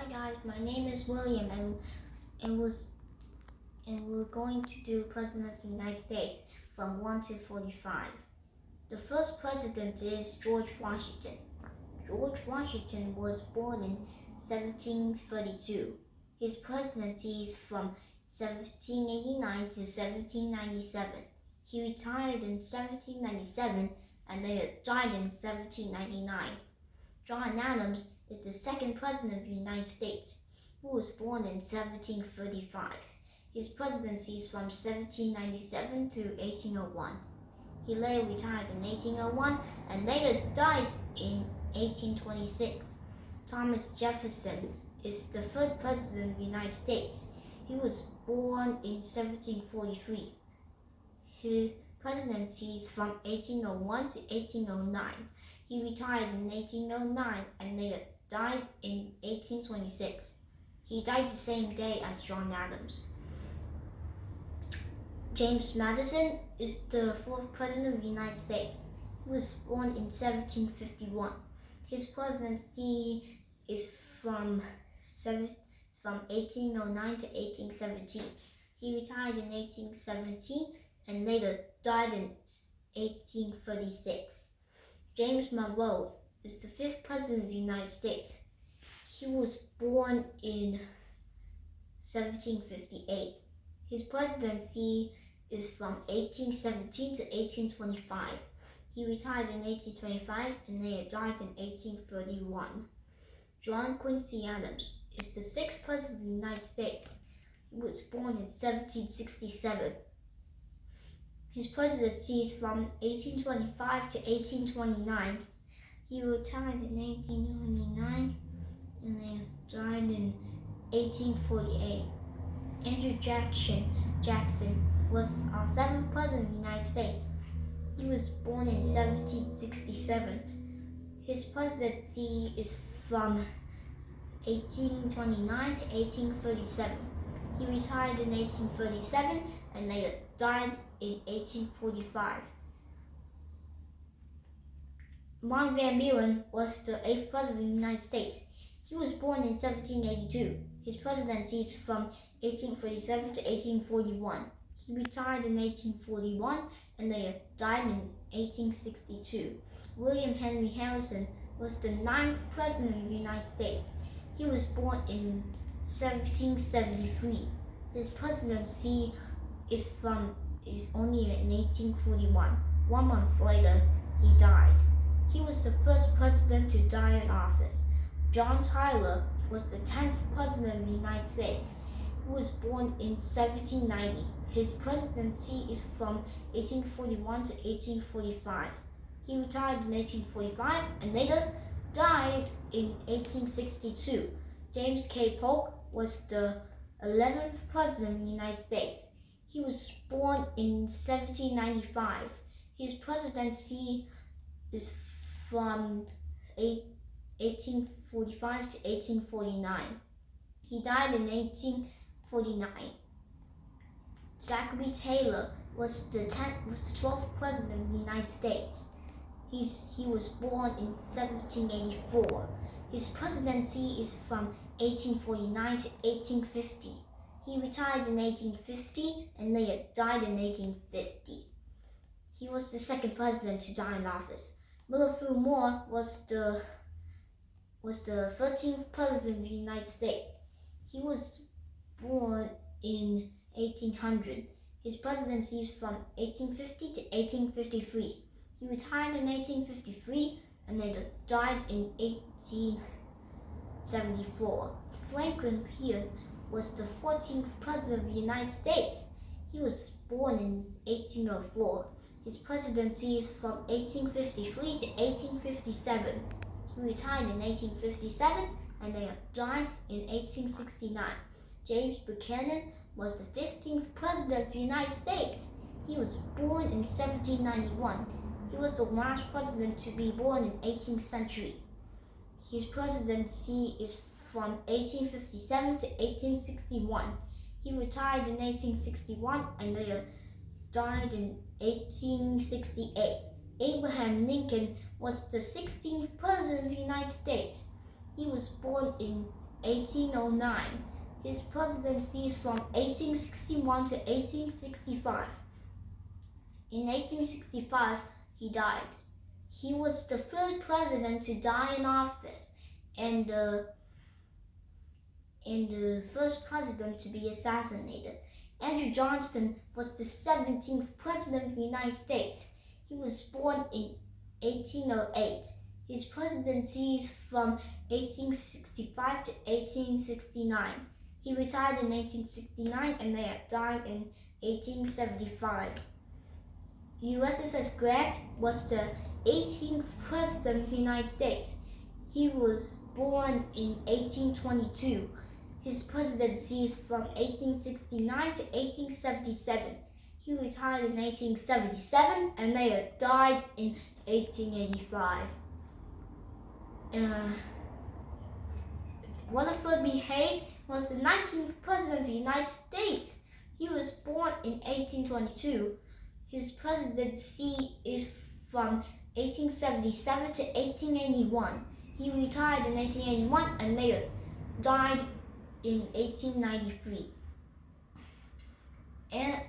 Hi guys, my name is William and was and we're going to do President of the United States from 1 to 45. The first president is George Washington. George Washington was born in 1732. His presidency is from 1789 to 1797. He retired in 1797 and later died in 1799. John Adams is the second president of the United States, who was born in 1735. His presidency is from 1797 to 1801. He later retired in 1801 and later died in 1826. Thomas Jefferson is the third president of the United States. He was born in 1743. His presidency is from 1801 to 1809. He retired in 1809 and later died in 1826. He died the same day as John Adams. James Madison is the fourth president of the United States. He was born in 1751. His presidency is from 1809 to 1817. He retired in 1817 and later died in 1836. James Monroe is the fifth president of the United States. He was born in 1758. His presidency is from 1817 to 1825. He retired in 1825 and later died in 1831. John Quincy Adams is the sixth president of the United States. He was born in 1767. His presidency is from 1825 to 1829. He retired in 1829 and then died in 1848. Andrew Jackson was our seventh president of the United States. He was born in 1767. His presidency is from 1829 to 1837. He retired in 1837 and later died in 1845. Mark Van Buren was the eighth president of the United States. He was born in 1782. His presidency is from 1847 to 1841. He retired in 1841 and later died in 1862. William Henry Harrison was the ninth president of the United States. He was born in 1773. His presidency is only in 1841. 1 month later, he died. He was the first president to die in office. John Tyler was the 10th president of the United States. He was born in 1790. His presidency is from 1841 to 1845. He retired in 1845 and later died in 1862. James K. Polk was the 11th president of the United States. He was born in 1795. His presidency is from 1845 to 1849. He died in 1849. Zachary Taylor was the 12th president of the United States. He was born in 1784. His presidency is from 1849 to 1850. He retired in 1850 and later died in 1850. He was the second president to die in office. Miller Moore was the 13th president of the United States. He was born in 1800. His presidency is from 1850 to 1853. He retired in 1853 and later died in 1874. Franklin Pierce was the 14th president of the United States. He was born in 1804. His presidency is from 1853 to 1857. He retired in 1857 and later died in 1869. James Buchanan was the 15th president of the United States. He was born in 1791. He was the last president to be born in the 18th century. His presidency is from 1857 to 1861. He retired in 1861 and later died in 1868. Abraham Lincoln was the 16th president of the United States. He was born in 1809. His presidency is from 1861 to 1865. In 1865, he died. He was the third president to die in office and the first president to be assassinated. Andrew Johnson was the 17th president of the United States. He was born in 1808. His presidency is from 1865 to 1869. He retired in 1869 and died in 1875. USS Grant was the 18th president of the United States. He was born in 1822. His presidency is from 1869 to 1877. He retired in 1877 and died in 1885. Rutherford B. Hayes was the 19th president of the United States. He was born in 1822. His presidency is from 1877 to 1881. He retired in 1881 and later died in 1893. And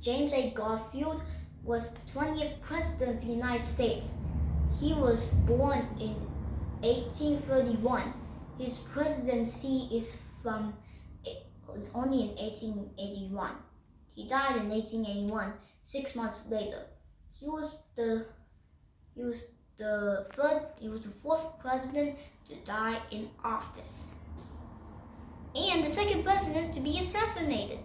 James A. Garfield was the 20th president of the United States. He was born in 1831. His presidency was only in 1881. He died in 1881, 6 months later. He was the fourth president to die in office, and the second president to be assassinated.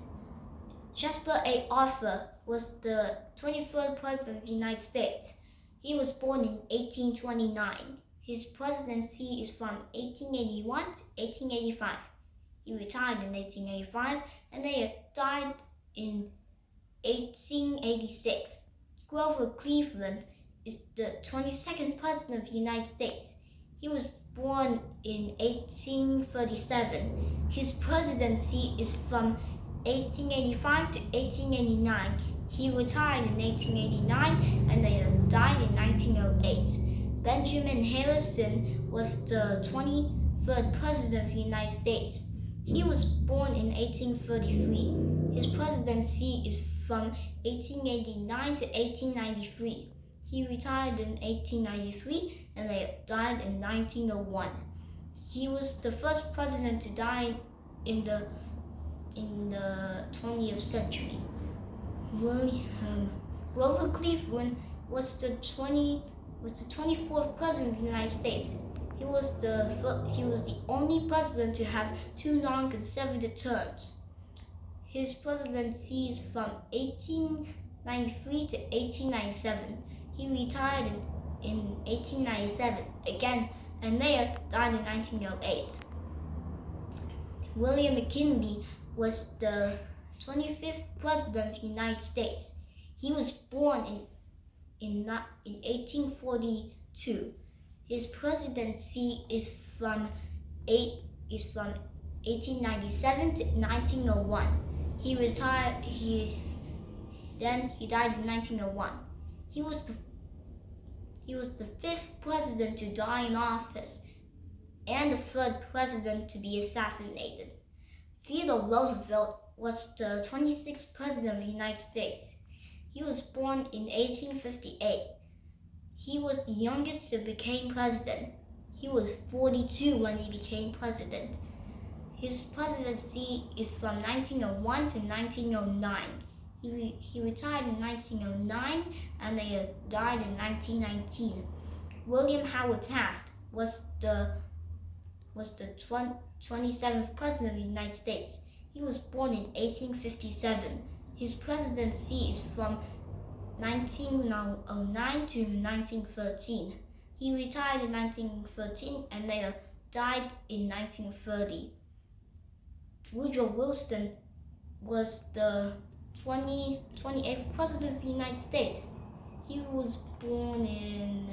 Chester A. Arthur was the 23rd president of the United States. He was born in 1829. His presidency is from 1881 to 1885. He retired in 1885 and died in 1886. Grover Cleveland is the 22nd president of the United States. He was born in 1837. His presidency is from 1885 to 1889. He retired in 1889 and died in 1908. Benjamin Harrison was the 23rd president of the United States. He was born in 1833. His presidency is from 1889 to 1893. He retired in 1893 and died in 1901. He was the first president to die in the 20th century. Grover Cleveland was the 24th president of the United States. He was the only president to have 2 non-consecutive terms. His presidency is from 1893 to 1897. He retired in 1897 again and later died in 1908. William McKinley was the 25th president of the United States. He was born in 1842. His presidency is from 1897 to 1901. He retired. He died in 1901. He was the 5th president to die in office and the 3rd president to be assassinated. Theodore Roosevelt was the 26th president of the United States. He was born in 1858. He was the youngest to become president. He was 42 when he became president. His presidency is from 1901 to 1909. He retired in 1909 and died in 1919. William Howard Taft was the 27th president of the United States. He was born in 1857. His presidency is from 1909 to 1913. He retired in 1913 and later died in 1930. Woodrow Wilson was the 28th president of the United States. He was born in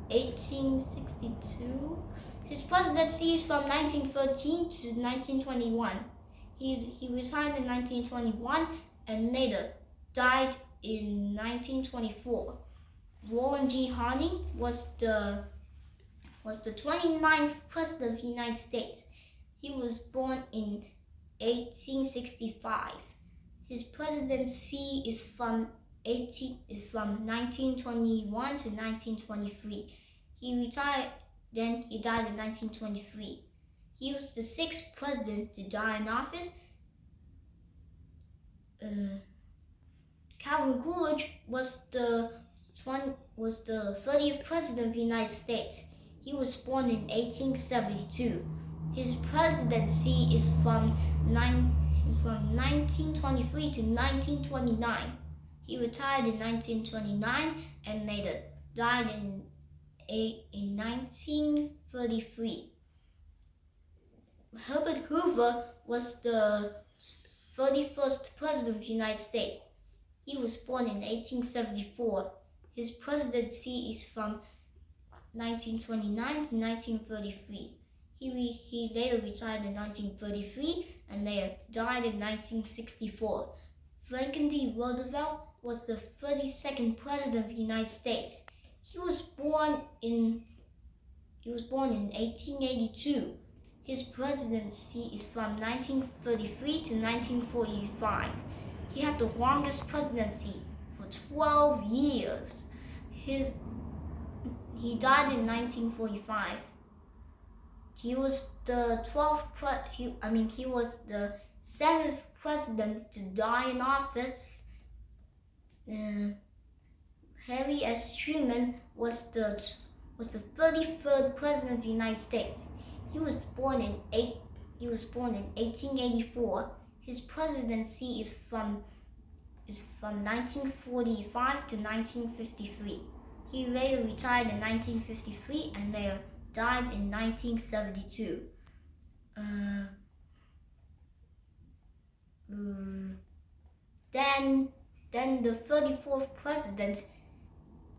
1862. His presidency is from 1913 to 1921. He retired in 1921 and later died in 1924. Warren G. Harding was the 29th president of the United States. He was born in 1865. His presidency is from 1921 to 1923. He retired, then he died in 1923. He was the 6th president to die in office. Calvin Coolidge was the 30th president of the United States. He was born in 1872. His presidency is from 1923 to 1929. He retired in 1929 and later died in 1933. Herbert Hoover was the 31st president of the United States. He was born in 1874. His presidency is from 1929 to 1933. He later retired in 1933 and later died in 1964. Franklin D. Roosevelt was the 32nd president of the United States. He was born in 1882. His presidency is from 1933 to 1945. He had the longest presidency for 12 years. He died in 1945. He was the 7th president to die in office. Harry S. Truman was the 33rd president of the United States. He was born in 1884. His presidency is from 1945 to 1953. He later retired in 1953 and later died in 1972. Then the 34th president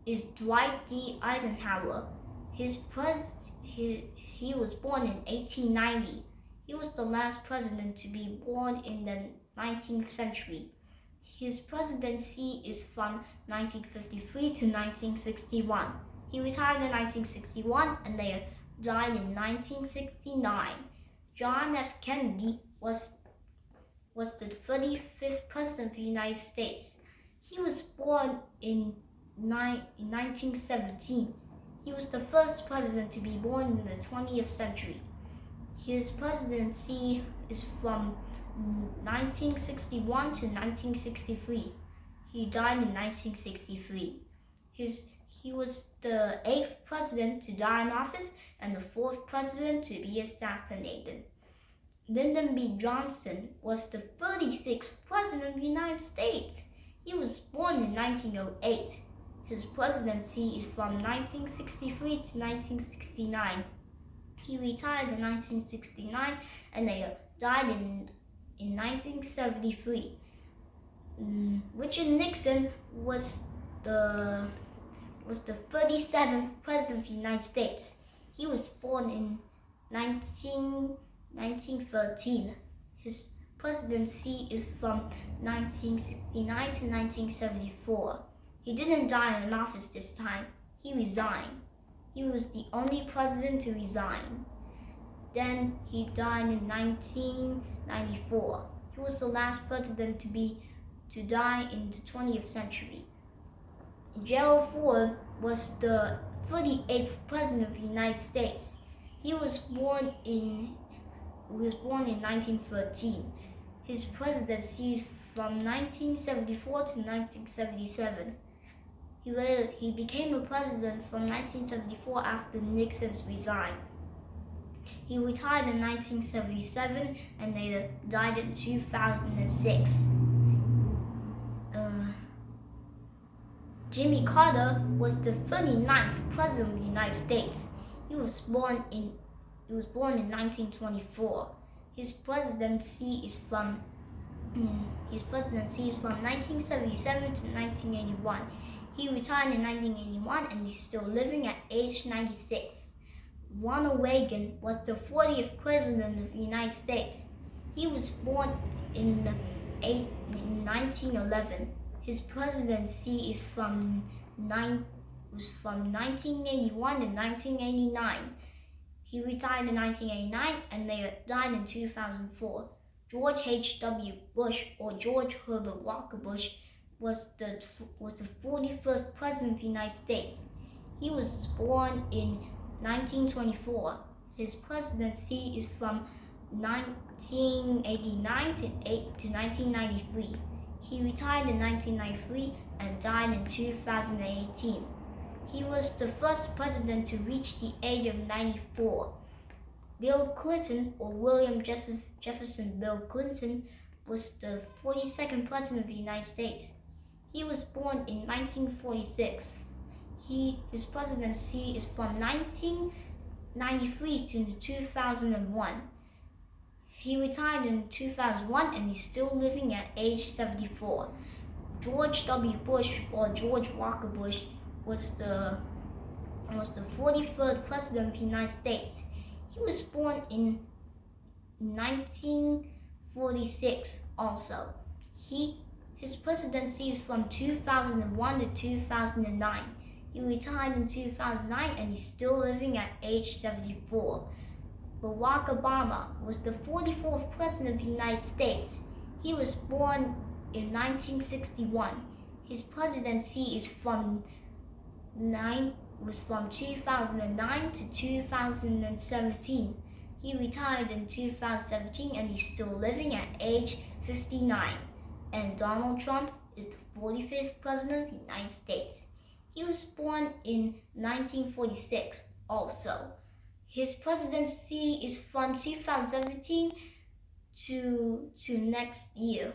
is Dwight D. Eisenhower. He was born in 1890. He was the last president to be born in the 19th century. His presidency is from 1953 to 1961. He retired in 1961 and later died in 1969. John F. Kennedy was the 35th president of the United States. He was born in 1917. He was the first president to be born in the 20th century. His presidency is from 1961 to 1963. He died in 1963. He was the 8th president to die in office and the 4th president to be assassinated. Lyndon B. Johnson was the 36th president of the United States. He was born in 1908. His presidency is from 1963 to 1969. He retired in 1969 and later died in 1973. Richard Nixon was the 37th president of the United States. He was born in 1913. His presidency is from 1969 to 1974. He didn't die in office this time. He resigned. He was the only president to resign. Then he died in 1994. He was the last president to die in the 20th century. Gerald Ford was the 38th president of the United States. He was born in 1913. His presidency is from 1974 to 1977. He became a president from 1974 after Nixon resigned. He retired in 1977 and later died in 2006. Jimmy Carter was the 39th president of the United States. He was born in 1924. His presidency is from 1977 to 1981. He retired in 1981 and is still living at age 96. Ronald Reagan was the 40th president of the United States. He was born in 1911. His presidency is from 1981 to 1989. He retired in 1989 and they died in 2004. George H.W. Bush, or George Herbert Walker Bush, was the 41st President of the United States. He was born in 1924. His presidency is from 1989 to 1993. He retired in 1993 and died in 2018. He was the first president to reach the age of 94. Bill Clinton, or William Jefferson Bill Clinton, was the 42nd President of the United States. He was born in 1946. His presidency is from 1993 to 2001. He retired in 2001 and he's still living at age 74. George W. Bush, or George Walker Bush, was the 43rd President of the United States. He was born in 1946 also. His presidency is from 2001 to 2009. He retired in 2009 and he's still living at age 74. Barack Obama was the 44th President of the United States. He was born in 1961. His presidency is from 2009 to 2017. He retired in 2017 and he's still living at age 59. And Donald Trump is the 45th President of the United States. He was born in 1946 also. His presidency is from 2017 to next year.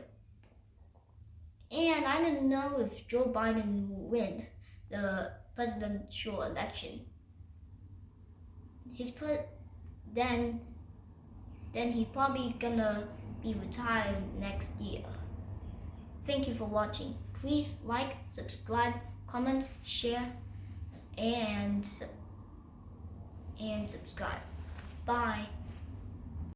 And I don't know if Joe Biden will win the presidential election. Then he's probably gonna be retired next year. Thank you for watching. Please like, subscribe, comment, share, and subscribe. Bye.